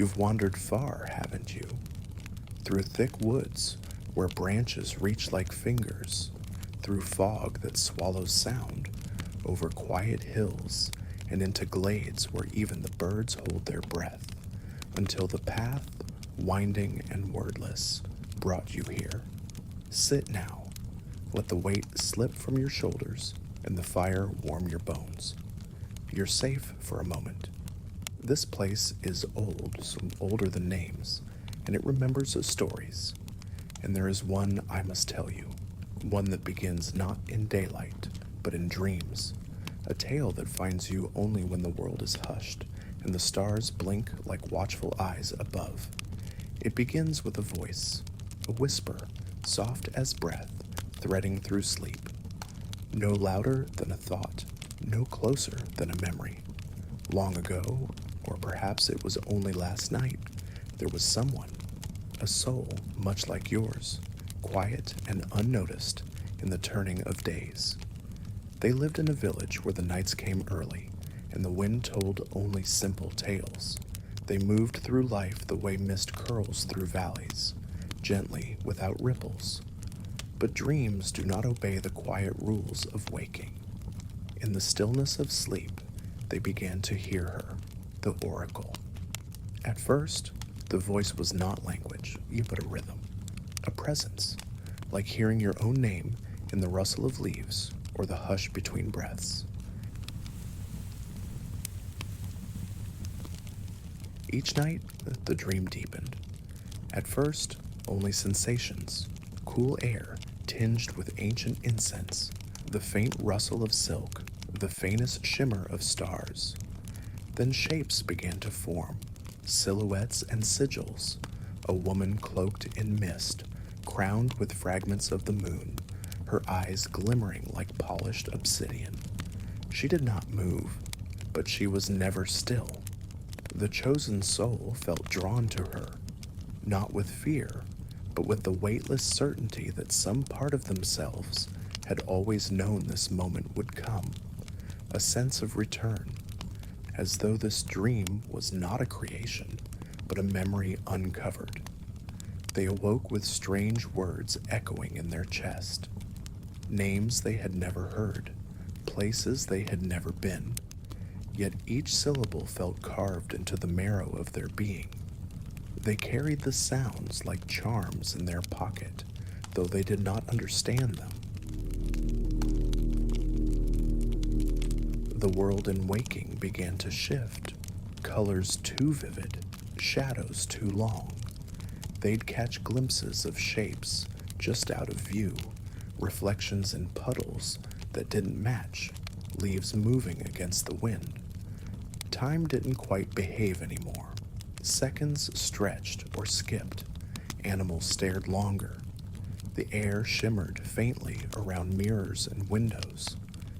You've wandered far, haven't you? Through thick woods where branches reach like fingers, through fog that swallows sound, over quiet hills and into glades where even the birds hold their breath, until the path, winding and wordless, brought you here. Sit now. Let the weight slip from your shoulders and the fire warm your bones. You're safe for a moment. This place is old, so older than names, and it remembers its stories. And there is one I must tell you, one that begins not in daylight, but in dreams, a tale that finds you only when the world is hushed and the stars blink like watchful eyes above. It begins with a voice, a whisper, soft as breath, threading through sleep. No louder than a thought, no closer than a memory. Long ago, or perhaps it was only last night, there was someone, a soul much like yours, quiet and unnoticed in the turning of days. They lived in a village where the nights came early, and the wind told only simple tales. They moved through life the way mist curls through valleys, gently without ripples. But dreams do not obey the quiet rules of waking. In the stillness of sleep, they began to hear her, the oracle. At first, the voice was not language, but a rhythm, a presence, like hearing your own name in the rustle of leaves or the hush between breaths. Each night, the dream deepened. At first, only sensations, cool air tinged with ancient incense, the faint rustle of silk, the faintest shimmer of stars. Then shapes began to form, silhouettes and sigils, a woman cloaked in mist, crowned with fragments of the moon, her eyes glimmering like polished obsidian. She did not move, but she was never still. The chosen soul felt drawn to her, not with fear, but with the weightless certainty that some part of themselves had always known this moment would come, a sense of return, as though this dream was not a creation, but a memory uncovered. They awoke with strange words echoing in their chest, names they had never heard, places they had never been, yet each syllable felt carved into the marrow of their being. They carried the sounds like charms in their pocket, though they did not understand them. The world in waking began to shift, colors too vivid, shadows too long. They'd catch glimpses of shapes just out of view, reflections in puddles that didn't match, leaves moving against the wind. Time didn't quite behave anymore. Seconds stretched or skipped. Animals stared longer. The air shimmered faintly around mirrors and windows.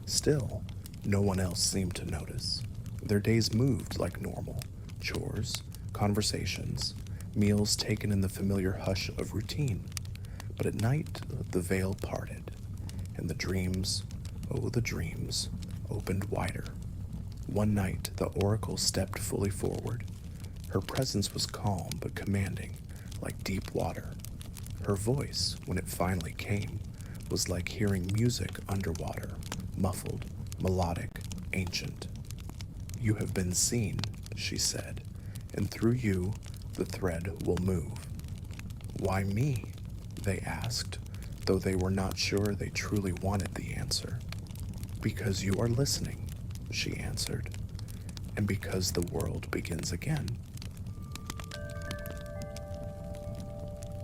Still, no one else seemed to notice. Their days moved like normal. Chores, conversations, meals taken in the familiar hush of routine. But at night, the veil parted, and the dreams, oh the dreams, opened wider. One night, the oracle stepped fully forward. Her presence was calm but commanding, like deep water. Her voice, when it finally came, was like hearing music underwater, muffled, melodic, ancient. "You have been seen," she said, "and through you, the thread will move." "Why me?" they asked, though they were not sure they truly wanted the answer. "Because you are listening," she answered, "and because the world begins again."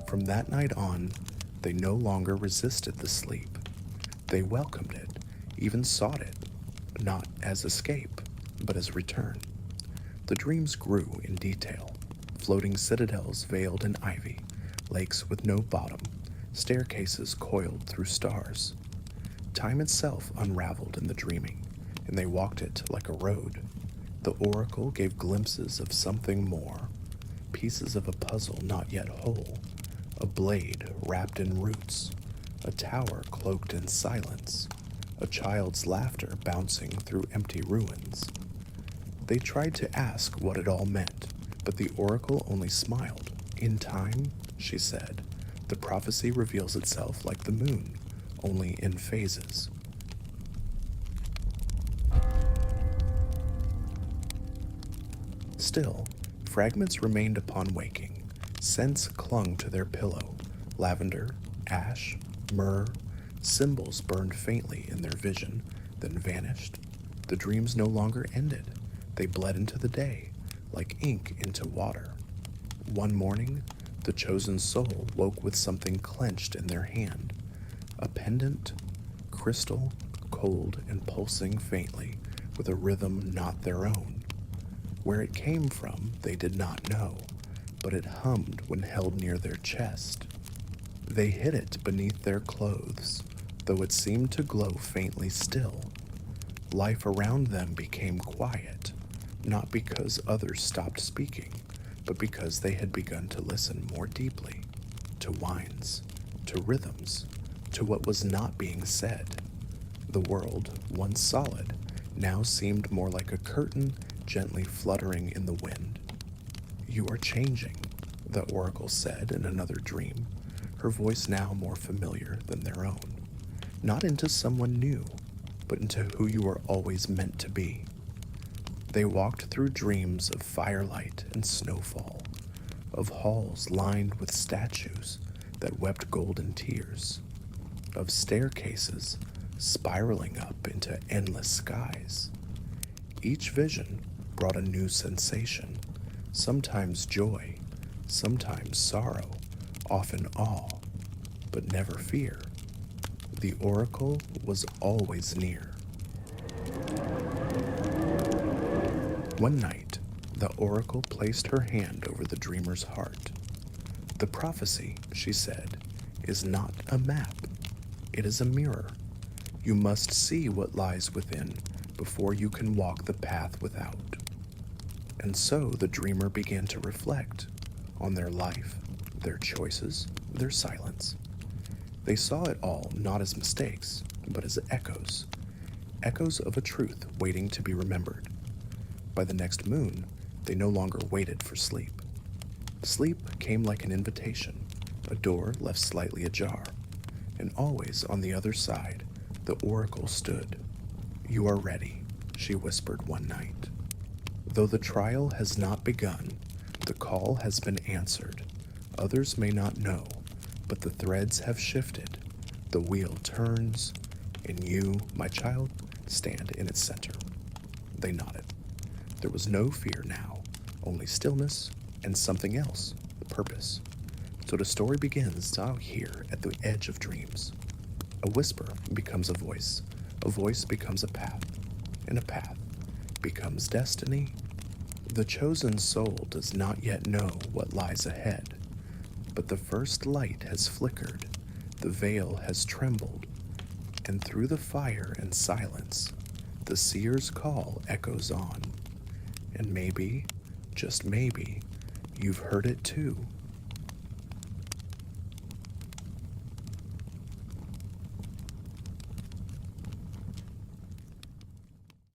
From that night on, they no longer resisted the sleep. They welcomed it, even sought it, not as escape, but as return. The dreams grew in detail, floating citadels veiled in ivy, lakes with no bottom, staircases coiled through stars. Time itself unraveled in the dreaming, and they walked it like a road. The oracle gave glimpses of something more, pieces of a puzzle not yet whole, a blade wrapped in roots, a tower cloaked in silence, a child's laughter bouncing through empty ruins. They tried to ask what it all meant, But the oracle only smiled. In time, she said, the prophecy reveals itself like the moon, only in phases. Still, fragments remained upon waking. Scents clung to their pillow. Lavender, ash, myrrh, symbols burned faintly in their vision, then vanished. The dreams no longer ended. They bled into the day, like ink into water. One morning, the chosen soul woke with something clenched in their hand. A pendant, crystal, cold and pulsing faintly, with a rhythm not their own. Where it came from, they did not know, but it hummed when held near their chest. They hid it beneath their clothes, though it seemed to glow faintly still. Life around them became quiet, not because others stopped speaking, but because they had begun to listen more deeply, to whines, to rhythms, to what was not being said. The world, once solid, now seemed more like a curtain gently fluttering in the wind. "You are changing," the oracle said in another dream, her voice now more familiar than their own. "Not into someone new, but into who you are always meant to be." They walked through dreams of firelight and snowfall, of halls lined with statues that wept golden tears, of staircases spiraling up into endless skies. Each vision brought a new sensation, sometimes joy, sometimes sorrow, often awe, but never fear. The oracle was always near. One night, the oracle placed her hand over the dreamer's heart. "The prophecy," she said, "is not a map. It is a mirror. You must see what lies within before you can walk the path without." And so the dreamer began to reflect on their life, their choices, their silence. They saw it all not as mistakes, but as echoes, echoes of a truth waiting to be remembered. By the next moon, they no longer waited for sleep. Sleep came like an invitation, a door left slightly ajar, and always on the other side, the oracle stood. "You are ready," she whispered one night. Though the trial has not begun, the call has been answered. Others may not know, but the threads have shifted. The wheel turns, and you, my child, stand in its center. They nodded. There was no fear now, only stillness and something else, purpose. So the story begins out here at the edge of dreams. A whisper becomes a voice becomes a path, and a path becomes destiny. The chosen soul does not yet know what lies ahead, but the first light has flickered, the veil has trembled, and through the fire and silence, the seer's call echoes on. And maybe, just maybe, you've heard it too.